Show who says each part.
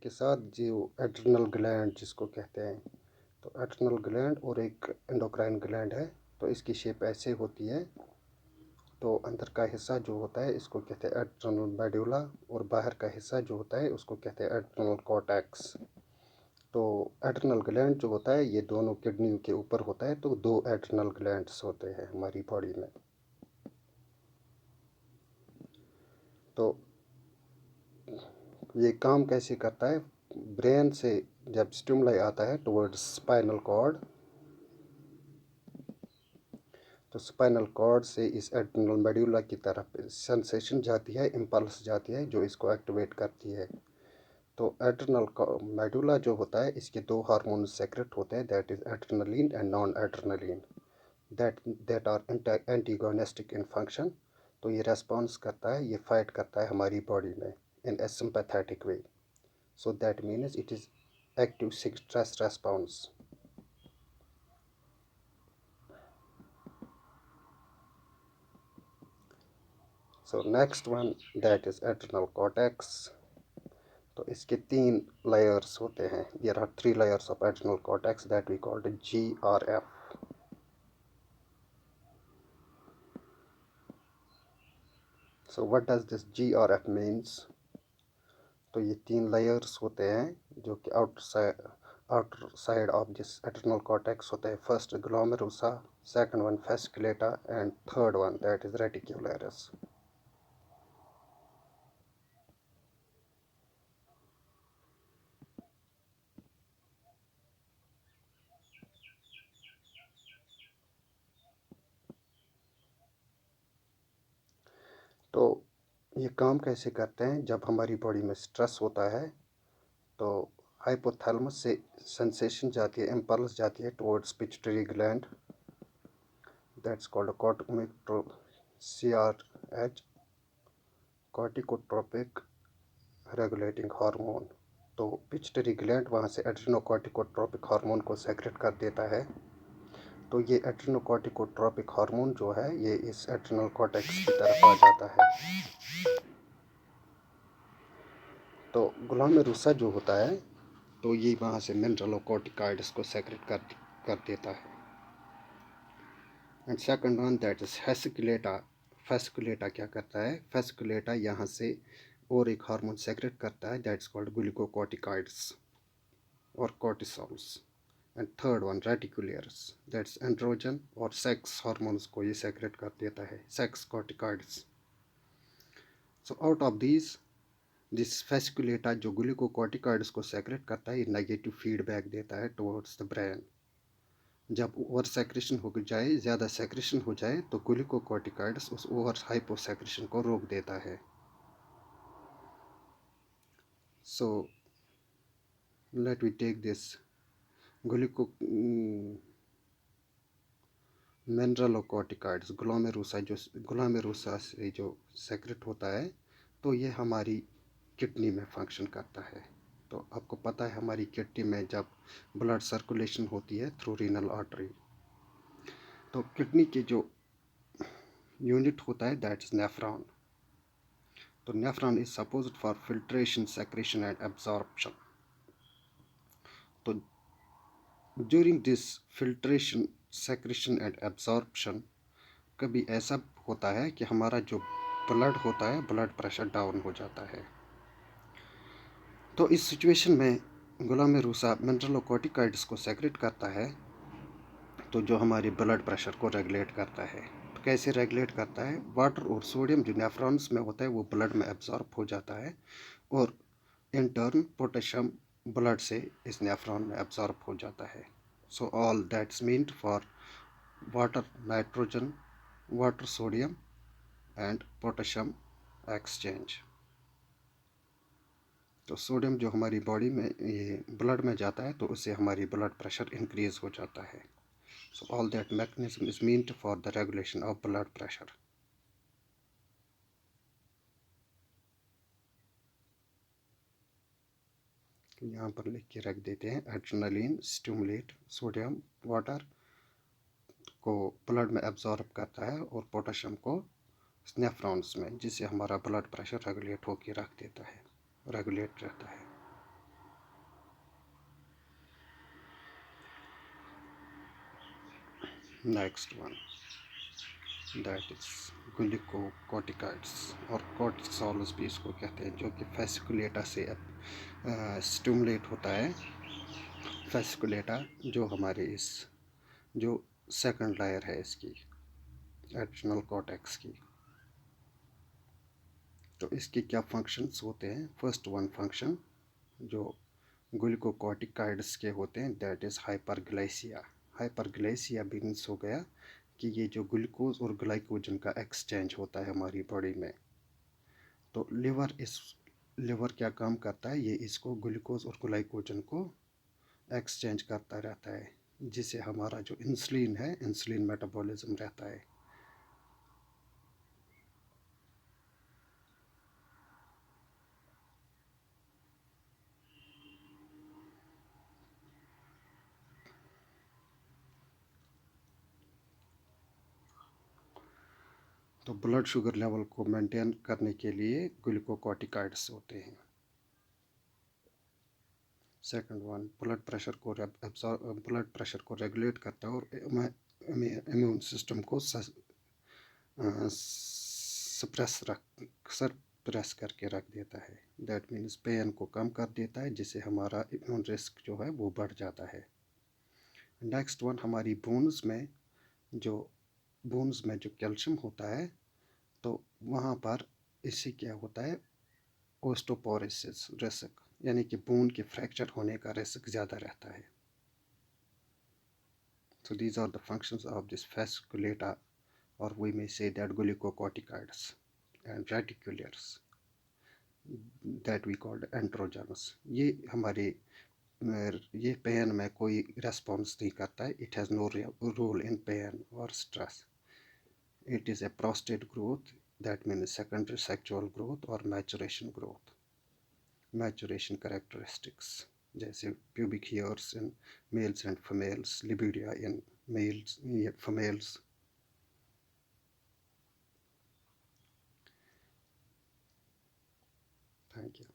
Speaker 1: के साथ जो एड्रिनल ग्लैंड जिसको कहते हैं, तो एड्रिनल ग्लैंड और एक एंडोक्राइन ग्लैंड है। तो इसकी शेप ऐसे होती है। तो अंदर का हिस्सा जो होता है इसको कहते हैं एड्रिनल मेडुला, और बाहर का हिस्सा जो होता है उसको कहते हैं एड्रिनल कॉर्टेक्स। तो एड्रिनल ग्लैंड जो होता है ये दोनों किडनी के ऊपर होता है। तो दो एड्रिनल ग्लैंड्स होते हैं हमारी बॉडी में। तो ये काम कैसे करता है, ब्रेन से जब स्टिमुलाई आता है टुवर्ड्स स्पाइनल कॉर्ड, तो स्पाइनल कॉर्ड से इस एड्रिनल मेडुला की तरफ सेंसेशन जाती है, इम्पल्स जाती है जो इसको एक्टिवेट करती है। तो एड्रिनल मेडुला जो होता है इसके दो हार्मोन सेक्रेट होते हैं, that is adrenaline and non adrenaline, that are antagonistic in function. तो ये रेस्पॉन्स करता है, ये फाइट करता है हमारी बॉडी में in a sympathetic way. So that means it is active stress response. So next one, that is adrenal cortex. तो इसके तीन layers होते हैं. There are three layers of adrenal cortex that we call the GRF. So what does this GRF means? तो ये तीन layers होते हैं जो कि outer side of this adrenal cortex होते हैं. First glomerulosa, second one fasciculata, and third one that is reticularis. तो ये काम कैसे करते हैं, जब हमारी बॉडी में स्ट्रेस होता है तो हाइपोथैलेमस से सेंसेशन जाती है, इम्पल्स जाती है towards pituitary gland, that's called CRH, corticotropic regulating hormone. तो पिट्यूटरी ग्लैंड वहाँ से एड्रिनोकॉर्टिकोट्रोपिक हार्मोन को सेक्रेट कर देता है। तो ये एड्रिनोकॉर्टिकोट्रोपिक हार्मोन जो है ये इस एड्रिनल कॉर्टेक्स की तरफ आ जाता है। तो ग्लोमेरुलस जो होता है तो ये वहाँ से मिनरलोकॉर्टिकॉइड्स को सेक्रेट कर देता है। And second one that is fasciculata. Fasciculata क्या करता है, फेसिकुलेटा यहाँ से और एक हार्मोन सेक्रेट करता है, दैट्स कॉल्ड ग्लूकोकॉर्टिकॉइड्स और cortisols. And third one reticularis, that's androgen और सेक्स हार्मोन्स को ये सेक्रेट कर देता है, sex corticoids. So out of this fasciculata जो ग्लूकोकॉर्टिकॉइड्स को सेक्रेट करता है, ये नेगेटिव फीडबैक देता है टुवर्ड्स द ब्रेन। जब ओवर सेक्रेशन हो जाए, ज़्यादा सेक्रेशन हो जाए, तो ग्लूकोकॉर्टिकॉइड्स उस ओवर हाइपो सेक्रेशन को रोक देता है। So let we take this mineralocorticoids, glomerulus से जो सेक्रेट होता है, तो ये हमारी किडनी में फंक्शन करता है। तो आपको पता है हमारी किडनी में जब ब्लड सर्कुलेशन होती है थ्रू रीनल आर्टरी, तो किडनी के जो यूनिट होता है दैट इज नेफ्रॉन। तो nephron is supposed for filtration, secretion and absorption. तो during this filtration, secretion and absorption कभी ऐसा होता है कि हमारा जो ब्लड होता है, ब्लड प्रेशर डाउन हो जाता है। तो इस सिचुएशन में ग्लोमेरुलस मिनरलोकॉर्टिकॉइड्स को सेक्रेट करता है, तो जो हमारे ब्लड प्रेशर को रेगुलेट करता है। तो कैसे रेगुलेट करता है, वाटर और सोडियम जो नेफ्रॉन्स में होता है वो ब्लड में एब्जॉर्ब हो जाता है, और इन टर्न पोटेशियम ब्लड से इस नेफ्रॉन में एब्जॉर्ब हो जाता है। So all that's meant for water nitrogen, water sodium and potassium exchange. तो सोडियम जो हमारी बॉडी में ये ब्लड में जाता है तो उससे हमारी ब्लड प्रेशर इंक्रीज हो जाता है। So all that mechanism is meant for the regulation of blood pressure. यहाँ पर लिख के रख देते हैं, एड्रेनलिन स्टिमुलेट सोडियम वाटर को ब्लड में एब्जॉर्ब करता है और पोटेशियम को नेफ्रॉन्स में, जिससे हमारा ब्लड प्रेशर रेगुलेट होकर रख देता है, रेगुलेट रहता है। Next one that is glucocorticoids और कॉर्टिसोल्स भी इसको कहते हैं, जो कि फेसिकुलेटा से स्टिमुलेट होता है। फेसिकुलेटा जो हमारे इस जो सेकंड लेयर है इसकी एड्रिनल कॉर्टेक्स की। तो इसके क्या फंक्शंस होते हैं? फर्स्ट वन फंक्शन जो ग्लूकोकॉर्टिकॉइड्स के होते हैं दैट इज़ हाइपरग्लाइसिया। हाइपरग्लाइसिया मीन्स हो गया कि ये जो ग्लूकोज और ग्लाइकोजन का एक्सचेंज होता है हमारी बॉडी में, तो लिवर क्या काम करता है, ये इसको ग्लूकोज और ग्लाइकोजन को एक्सचेंज करता रहता है, जिससे हमारा जो इंसुलिन है, इंसुलिन मेटाबॉलिज्म रहता है। तो ब्लड शुगर लेवल को मेंटेन करने के लिए ग्लूकोकॉर्टिकॉइड्स होते हैं। सेकंड वन ब्लड प्रेशर को रेगुलेट करता है और इम्यून सिस्टम को सप्रेस करके रख देता है। दैट मीन्स पेन को कम कर देता है, जिससे हमारा इम्यून रिस्क जो है वो बढ़ जाता है। नेक्स्ट वन हमारी बोन्स में जो कैल्शियम होता है, तो वहाँ पर इससे क्या होता है, ओस्टोपोरोसिस रिस्क, यानी कि बोन के फ्रैक्चर होने का रिस्क ज़्यादा रहता है। So these are the functions of this fasciculata, or we may say that glucocorticoids and reticulars that we called androgens. ये हमारे ये पेन में कोई रेस्पॉन्स नहीं करता है. It has no role in pain or stress. It is a prostate growth, that means secondary sexual growth or maturation growth. Maturation characteristics जैसे pubic hairs in males and females, libidia in females. Thank you.